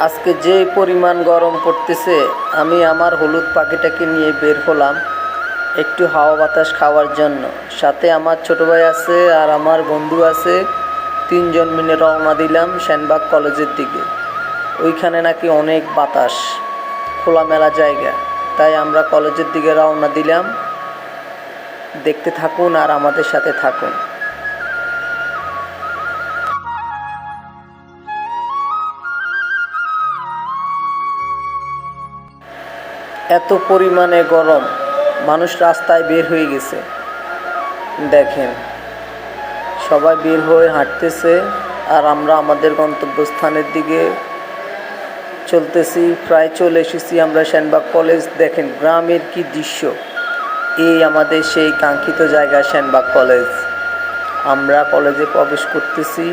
আজকে যে পরিমাণ গরম পড়তেছে, আমি আমার হলুদ পাখিটাকে নিয়ে বের হলাম একটু হাওয়া বাতাস খাওয়ার জন্য। সাথে আমার ছোট ভাই আছে আর আমার বন্ধু আছে। তিনজন মিলে রওনা দিলাম সেনবাগ কলেজের দিকে। ওইখানে নাকি অনেক বাতাস, খোলামেলা জায়গা, তাই আমরা কলেজের দিকে রওনা দিলাম। দেখতে থাকুন আর আমাদের সাথে থাকুন। এত পরিমাণে গরম, মানুষ রাস্তায় বের হয়ে গেছে। দেখেন, সবাই বের হয়ে হাঁটতেছে আর আমরা আমাদের গন্তব্যস্থানের দিকে চলতেছি। প্রায় চলে এসেছি আমরা সেনবাগ কলেজ। দেখেন গ্রামের কি দৃশ্য, এই আমাদের সেই কাঙ্ক্ষিত জায়গা সেনবাগ কলেজ। আমরা কলেজে প্রবেশ করতেছি,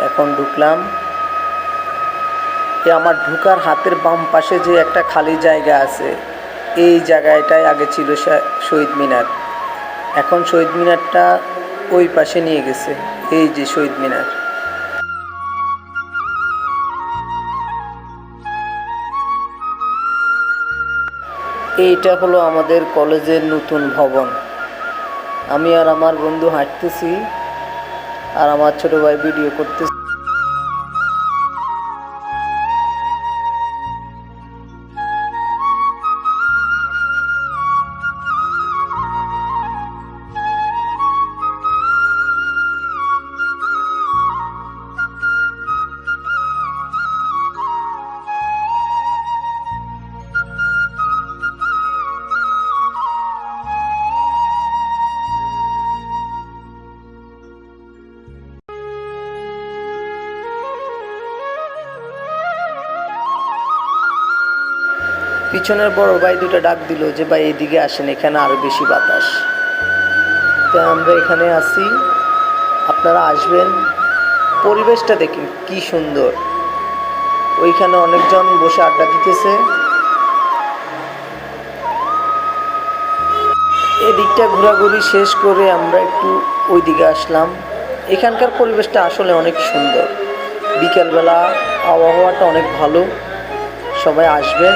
এখন ঢুকলাম। আমার ঢুকার হাতের বাম পাশে যে একটা খালি জায়গা আছে, এই জায়গাটায় আগে ছিল শহীদ মিনার। এখন শহীদ মিনারটা ওই পাশে নিয়ে গেছে। এই যে শহীদ মিনার। এইটা হলো আমাদের কলেজের নতুন ভবন। আমি আর আমার বন্ধু হাঁটতেছি আর আমার ছোট ভাই ভিডিও করতেছি। পিছনের বড় ভাই দুটো ডাক দিল যে ভাই এদিকে আসেন, এখানে আরো বেশি বাতাস। তো আমরা এখানে আছি, আপনারা আসবেন। পরিবেশটা দেখেন কি সুন্দর। ওইখানে অনেকজন বসে আড্ডা দিতেছে। এদিকটা ঘোরাঘুরি শেষ করে আমরা একটু ওই দিকে আসলাম। এখানকার পরিবেশটা আসলে অনেক সুন্দর। বিকেলবেলা আবহাওয়াটা অনেক ভালো। সবাই আসবেন,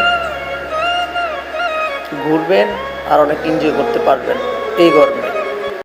ঘুরবেন আর অনেক এনজয় করতে পারবেন এই গরমে।